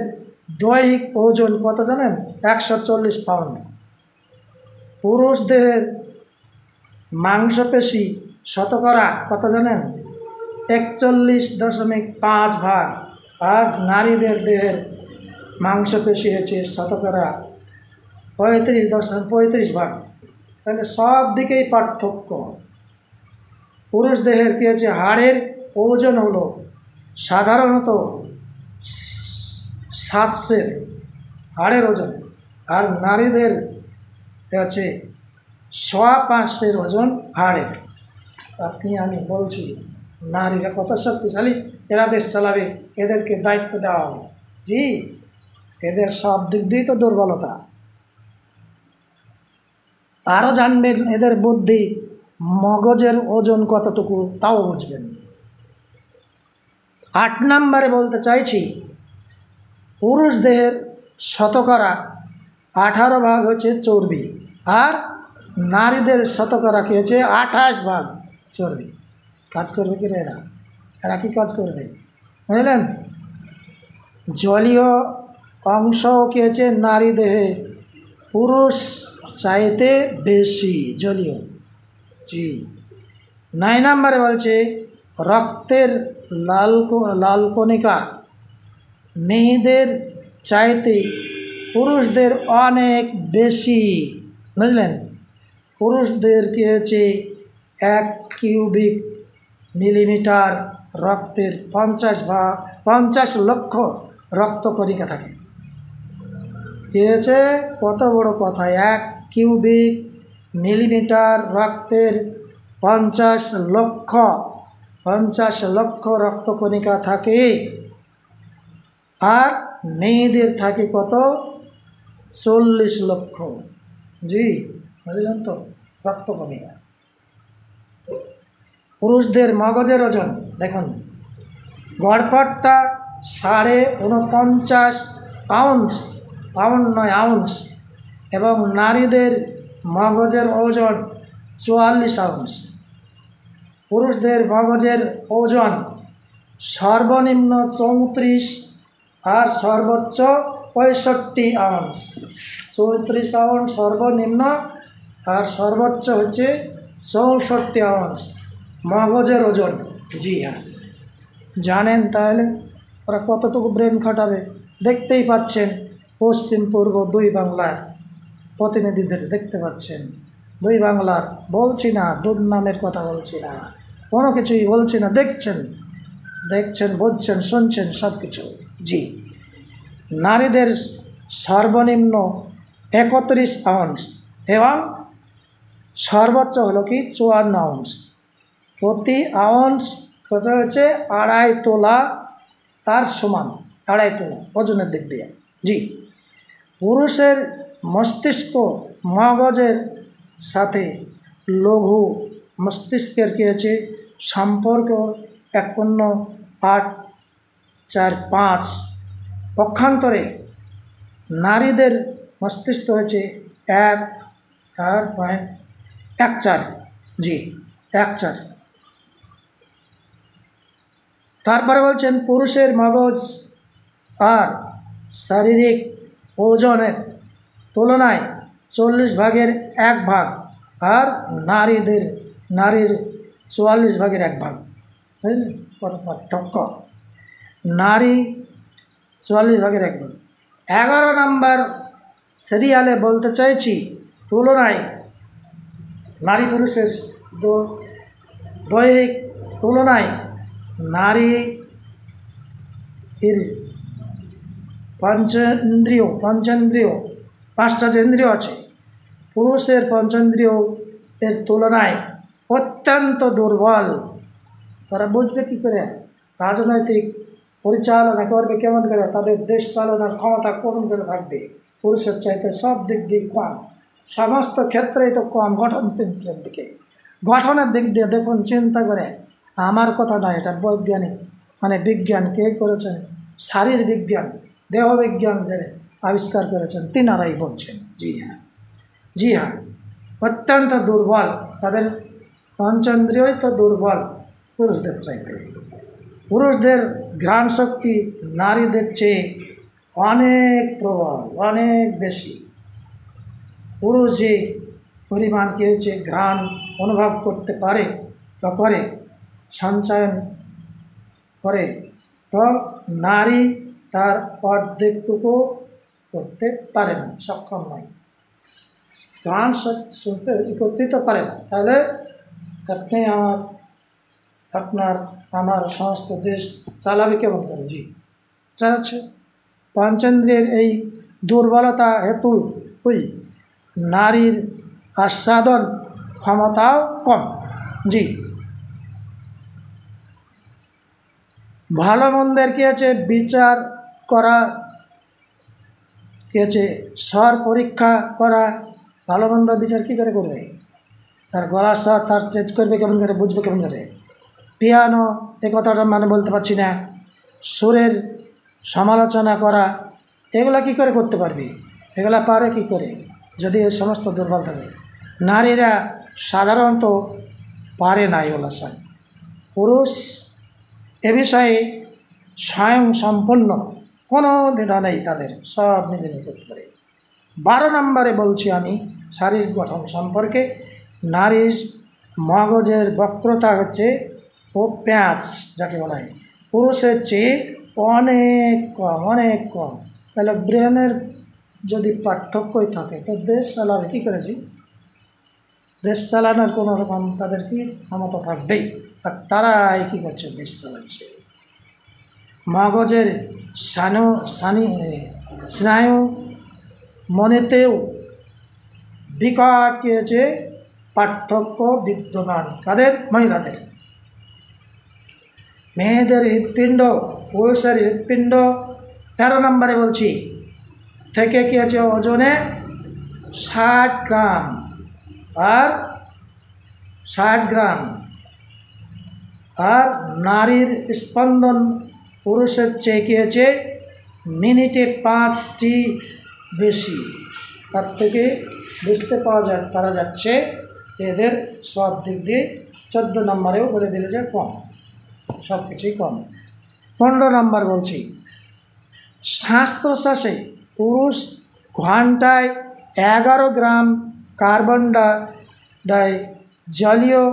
দৈহিক ওজন কত জানেন? 140 পাউন্ড। পুরুষ দেহের মাংসপেশি শতকরা কত জানেন? 41.5 ভাগ। আর নারীদের দেহের মাংসপেশি হচ্ছে শতকরা 35 ভাগ। তাহলে সব দিকেই পার্থক্য। পুরুষ দেহের কী হচ্ছে? হাড়ের ওজন হলো সাধারণত 700 হাড়ের ওজন, আর নারীদের হচ্ছে 500 ওজন হাড়ের। আপনি আমি বলছি নারীরা কত শক্তিশালী, এরা দেশ চালাবে, এদেরকে দায়িত্ব দেওয়া হবে। জি, এদের সব দিক দিয়েই তো দুর্বলতা। আরও জানবেন এদের বুদ্ধি, মগজের ওজন কতটুকু তাও বুঝবেন। 8 নম্বরে বলতে চাইছি, পুরুষ দেহের শতকরা 18 ভাগ হচ্ছে চর্বি, আর নারীদের শতকরা কী হচ্ছে? 28 ভাগ চর্বি। কাজ করবে কি এরা? এরা কি কাজ করবে? বুঝলেন? জলীয় অংশও কী হচ্ছে? নারী দেহে পুরুষ চাইতে বেশি জলীয়। জি। 9 নম্বরে বলছে, রক্তের লাল কণিকা মেয়েদের চাইতে পুরুষদের অনেক বেশি। বুঝলেন? পুরুষদের কী হচ্ছে? 1 কিউবিক মিলিমিটার রক্তের 50 লক্ষ রক্তকণিকা থাকে। কী হয়েছে? কত বড় কথা! 1 কিউবিক মিলিমিটার রক্তের 50 লক্ষ রক্তকণিকা থাকে। আর মেয়েদের থাকে কত? 40 লক্ষ। জি, বুঝলেন তো? রক্তকণিকা। পুরুষদের মগজের ওজন দেখুন, গড়পড়তা 49.5 পাউন্ড নয়, আউন্স, এবং নারীদের মগজের ওজন 44 আউন্স। পুরুষদের মগজের ওজন সর্বনিম্ন 34 আর সর্বোচ্চ 65 আউন্স। 34 আউন্স সর্বনিম্ন, আর সর্বোচ্চ হচ্ছে 64 আউন্স মগজের ওজন। জি হ্যাঁ, জানেন তাহলে ওরা কতটুকু ব্রেন খাটাবে? দেখতেই পাচ্ছেন পশ্চিম পূর্ব 2 বাংলার প্রতিনিধিদের দেখতে পাচ্ছেন। 2 বাংলার বলছি না, দুর্নামের কথা বলছি না, কোনো কিছুই বলছি না, দেখছেন, বুঝছেন, শুনছেন সব কিছু। জি, নারীদের সর্বনিম্ন 31 আউন্স এবং সর্বোচ্চ হলো কি 54 আউন্স। প্রতি আউন্স কত হচ্ছে? 2.5 তোলা, তার সমান 2.5 তোলা ওজনের দিক দিয়ে। জি, পুরুষের মস্তিষ্ক মগজের সাথে লঘু মস্তিষ্কের কী হচ্ছে? সম্পর্ক 1.845। পক্ষান্তরে নারীদের মস্তিষ্ক হচ্ছে 1.14। জি, 1.4। তারপরে বলছেন, পুরুষের মগজ আর শারীরিক ওজনের তুলনায় 40 ভাগের 1 ভাগ, আর নারীর 44 ভাগের 1 ভাগ। বুঝলেন কত পার্থক্য? নারী 44 ভাগের 1 ভাগ। 11 নম্বর সিরিয়ালে বলতে চাইছি, তুলনায় নারী পুরুষের দৈহিক তুলনায় নারী এর পঞ্চেন্দ্রিয় 5টা যে ইন্দ্রিয় আছে, পুরুষের পঞ্চেন্দ্রিয় এর তুলনায় অত্যন্ত দুর্বল। তারা বুঝবে কী করে? রাজনৈতিক পরিচালনা করবে কেমন করে? তাদের দেশ চালানোর ক্ষমতা কেমন করে থাকবে? পুরুষের চাইতে সব দিক দিয়ে কম, সমস্ত ক্ষেত্রেই তো কম। গঠনতন্ত্রের দিকে, গঠনের দিক দিয়ে দেখুন, চিন্তা করে। আমার কথা নয়, এটা বৈজ্ঞানিক বিজ্ঞান কে করেছেন? শারীর বিজ্ঞান, দেহ বিজ্ঞান যে আবিষ্কার করেছেন তিনারাই বলছেন। জি হ্যাঁ, অত্যন্ত দুর্বল। তাদের পঞ্চেন্দ্রিয়ই তো দুর্বল পুরুষদের চাইতে। পুরুষদের ঘ্রাণ শক্তি নারীদের চেয়ে অনেক প্রবল, অনেক বেশি। পুরুষ যে পরিমাণ কী হয়েছে ঘ্রাণ অনুভব করতে পারে বা করে, সঞ্চয়ন করে, তো নারী তার অর্ধেকটুকু করতে পারে না, সক্ষম নয়, গান শুনতে করতে পারে না। তাহলে আপনি আপনার আমার সমস্ত দেশ চালাবে কেমন করে? জি, চালাচ্ছে। পঞ্চেন্দ্রিয়ের এই দুর্বলতা হেতু নারীর আস্বাদন ক্ষমতাও কম। জি, ভালো মন্দের কী আছে বিচার করা, কী আছে স্বর পরীক্ষা করা। ভালো মন্দ বিচার কী করে করবে? তার গলার স্বর তার চেঞ্জ করবে কেমন করে, বুঝবে কেমন করে? পিয়ানো, এ কথাটা মানে বলতে পারছি না, সুরের সমালোচনা করা, এগুলা কী করে করতে পারবি? এগুলা পারে কি করে যদি ওই সমস্ত দুর্বল থাকে? নারীরা সাধারণত পারে না এগুলো সব। পুরুষ এ বিষয়ে স্বয়ং সম্পূর্ণ, কোনো দ্বিধা নেই তাদের, সব নিজে নিজে করতে পারে। 12 নম্বরে বলছি আমি শারীরিক গঠন সম্পর্কে। নারীর মগজের বক্রতা হচ্ছে ও প্যাঁচ যাকে বলা হয় পুরুষের চেয়ে অনেক কম, অনেক কম। তাহলে ব্রেনের যদি পার্থক্যই থাকে তো দেশ চালাবে কী করেছি? দেশ চালানোর কোনো রকম তাদের কি ক্ষমতা থাকবেই, আর তারাই কী করছে? দেশ চালাচ্ছে। মগজের স্নায়ু মনেতেও বিকট কী হয়েছে পার্থক্য বিদ্যমান। কাদের? মহিলাদের। মেয়েদের হৃৎপিণ্ড, পুরুষের হৃৎপিণ্ড 13 নম্বরে বলছি থেকে কী আছে ওজনে 60 গ্রাম, আর 60 গ্রাম। আর নারীর স্পন্দন পুরুষের চেয়ে কী আছে মিনিটে 5টি বেশি। তার থেকে বুঝতে পারা যাচ্ছে এদের সব দিক দিয়ে 14 নম্বরেও বলে দিলে যে কম, সব কিছুই কম। 15 নম্বর বলছি শ্বাস প্রশ্বাসে পুরুষ ঘন্টায় 11 গ্রাম কার্বন ডাই জলীয়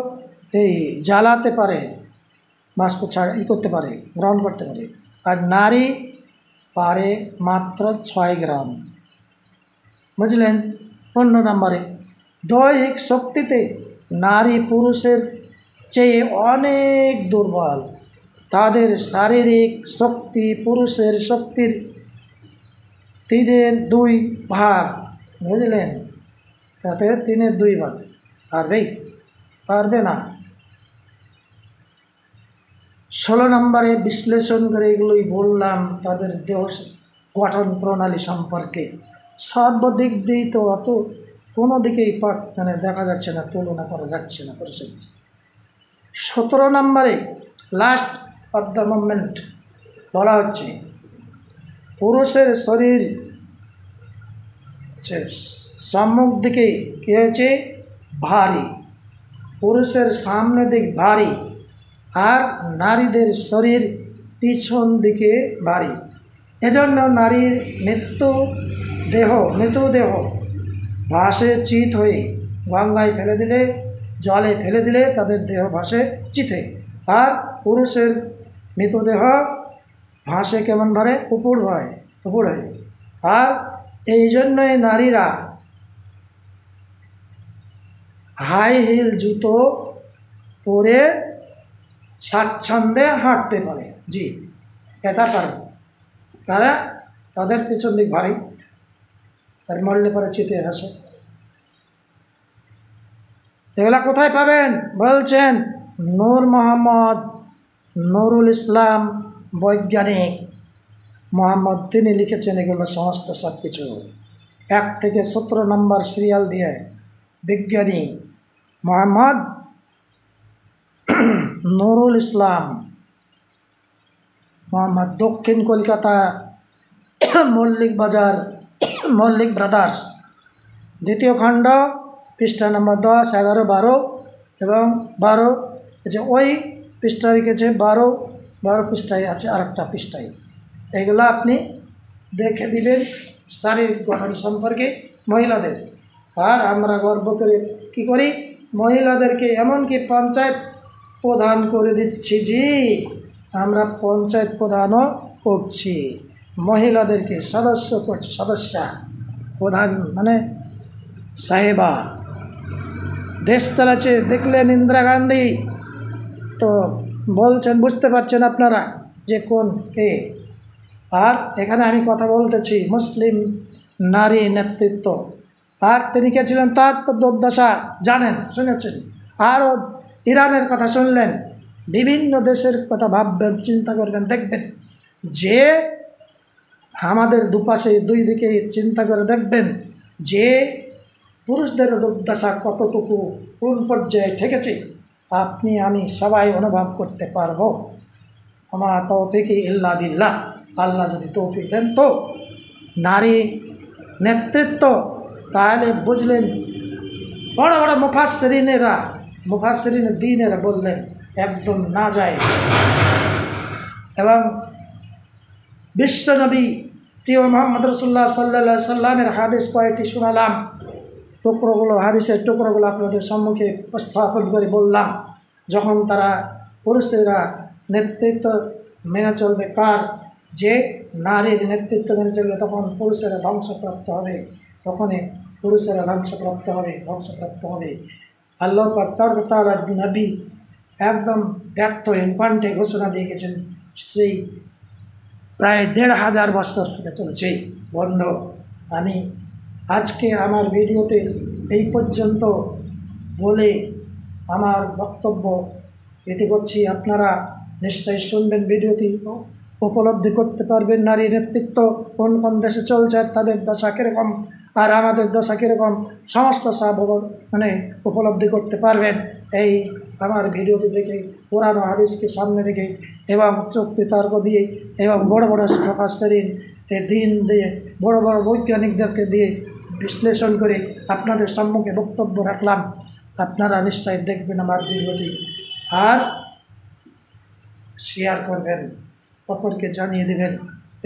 জ্বালাতে পারে, বাষ্প করতে পারে, গ্রহণ করতে পারে, আর নারী পারে মাত্র 6 গ্রাম। বুঝলেন? 15 নম্বরে দৈহিক শক্তিতে নারী পুরুষের চেয়ে অনেক দুর্বল। তাদের শারীরিক শক্তি পুরুষের শক্তির 3/2 ভাগ। বুঝলেন? তাতে 3/2 ভাগ। পারবে না। 16 নম্বরে বিশ্লেষণ করে এগুলোই বললাম তাদের দেহ গঠন প্রণালী সম্পর্কে। সর্বদিক দিয়েই তো অত কোনো দিকেই মানে দেখা যাচ্ছে না, তুলনা করা যাচ্ছে না পুরুষের। 17 নম্বরে লাস্ট অফ দ্য মুভমেন্ট বলা হচ্ছে পুরুষের শরীর সম্মুখ দিকে কী হয়েছে ভারী, পুরুষের সামনে দিক ভারী, আর নারীদের শরীর পিছন দিকে ভারী। এজন্য নারীর মৃতদেহ ভাসে চিত হয়ে, গঙ্গায় ফেলে দিলে, জলে ফেলে দিলে তাদের দেহ ভাসে চিতে, আর পুরুষের মৃতদেহ ভাসে কেমন ভারে? উপর হয়ে। আর এই জন্যই নারীরা হাই হিল জুতো পরে স্বাচ্ছন্দ্যে হাঁটতে পারে। জি, এটা পারে। তারা তাদের পিছন দিক ভারী, আর মরলে পরে চিতে হাসে। এগুলা কোথায় পাবেন? বলছেন নূর মোহাম্মদ নুরুল ইসলাম বৈজ্ঞানিক মোহাম্মদ, তিনি লিখেছেন এগুলো সমস্ত সব কিছু 1 থেকে 17 নম্বর সিরিয়াল দিয়ে। বিজ্ঞানী মোহাম্মদ নুরুল ইসলাম মোহাম্মদ, দক্ষিণ কলকাতা, মল্লিক বাজার, মল্লিক ব্রাদার্স, 2য় খণ্ড, পৃষ্ঠা নম্বর 10, 11, 12 এবং 12। ওই পৃষ্ঠা রেখেছে 12 পৃষ্ঠায় আছে, আর একটা পৃষ্ঠায়। এগুলো আপনি দেখে দিবেন শারীরিক গঠন সম্পর্কে মহিলাদের। আর আমরা গর্ব করে কী করি, মহিলাদেরকে এমনকি পঞ্চায়েত প্রধান করে দিচ্ছি, জি আমরা পঞ্চায়েত প্রধানও করছি, মহিলাদেরকে সদস্যা প্রধান মানে সাহেবা দেশ চালাচ্ছে। দেখলেন ইন্দিরা গান্ধী, তো বলছেন, বুঝতে পারছেন আপনারা যে কোন কে। আর এখানে আমি কথা বলতেছি মুসলিম নারী নেতৃত্ব, আর তিনি কে ছিলেন তার তো দুর্দশা জানেন, শুনেছেন। আরও ইরানের কথা শুনলেন, বিভিন্ন দেশের কথা ভাববেন, চিন্তা করবেন, দেখবেন যে আমাদের দুপাশে দুই দিকে চিন্তা করে দেখবেন যে পুরুষদের দুর্দশা কতটুকু কোন পর্যায়ে ঠেকেছে, আপনি আমি সবাই অনুভব করতে পারবো। আমার তৌফিক ইল্লা বিল্লাহ, আল্লাহ যদি তৌফিক দেন তো নারী নেতৃত্ব, তাহলে বুঝলেন বড় বড় মুফাসসিরিনে দ্বীনেরা বললেন একদম না যায়। এবং বিশ্বনবী প্রিয় মোহাম্মদ রাসূলুল্লাহ সাল্লাল্লাহু আলাইহি সাল্লামের হাদিস কয়েকটি শোনালাম, হাদিসের টুকরোগুলো আপনাদের সম্মুখে উপস্থাপন করে বললাম। যখন তারা পুরুষেরা নেতৃত্ব মেনে চলবে কার, যে নারীর নেতৃত্ব মেনে চলবে, তখন পুরুষেরা ধ্বংসপ্রাপ্ত হবে, তখনই পুরুষেরা ধ্বংসপ্রাপ্ত হবে। আল্লাহ পাক তাআলা নবী একদম ব্যর্থ ইনফান্টে ঘোষণা দিয়ে গেছেন, সেই প্রায় ১৫০০ বছর হতে চলেছে। বন্ধু, আমি আজকে আমার ভিডিওতে এই পর্যন্ত বলে আমার বক্তব্য এতে করছি। আপনারা নিশ্চয়ই শুনবেন, ভিডিওটি উপলব্ধি করতে পারবেন নারী নেতৃত্ব কোন কোন দেশে চলছে, তাদের দশা কীরকম আর আমাদের দশা কীরকম, সমস্ত সব উপলব্ধি করতে পারবেন এই আমার ভিডিওটি দেখে, পুরানো হাদিসকে সামনে রেখে এবং চুক্তি তর্ক দিয়ে এবং বড় বড় মুফাসসিরিন দিন দিয়ে বড় বড় বৈজ্ঞানিকদেরকে দিয়ে বিশ্লেষণ করে আপনাদের সম্মুখে বক্তব্য রাখলাম। আপনারা নিশ্চয়ই দেখবেন আমার ভিডিওটি আর শেয়ার করবেন, অপরকে জানিয়ে দেবেন।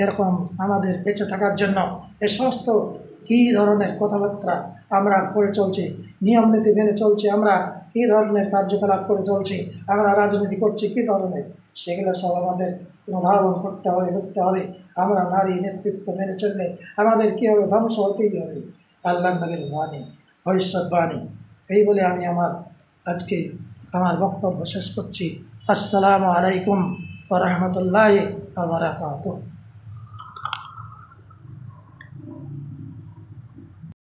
এরকম আমাদের বেঁচে থাকার জন্য এ সমস্ত কী ধরনের কথাবার্তা আমরা করে চলছি, নিয়ম নীতি মেনে চলছি, আমরা কী ধরনের কার্যকলাপ করে চলছি, আমরা রাজনীতি করছি কী ধরনের, সেগুলো সব আমাদের অনুধাবন করতে হবে, বুঝতে হবে। আমরা নারী নেতৃত্ব মেনে চললে আমাদের কী হবে, ধ্বংস হতেই হবে। আল্লাহর নবীর বাণী, ভবিষ্যৎবাণী। এই বলে আমি আজকে আমার বক্তব্য শেষ করছি। আসসালামু আলাইকুম ওয়া রাহমাতুল্লাহি ওয়া বারাকাতুহু।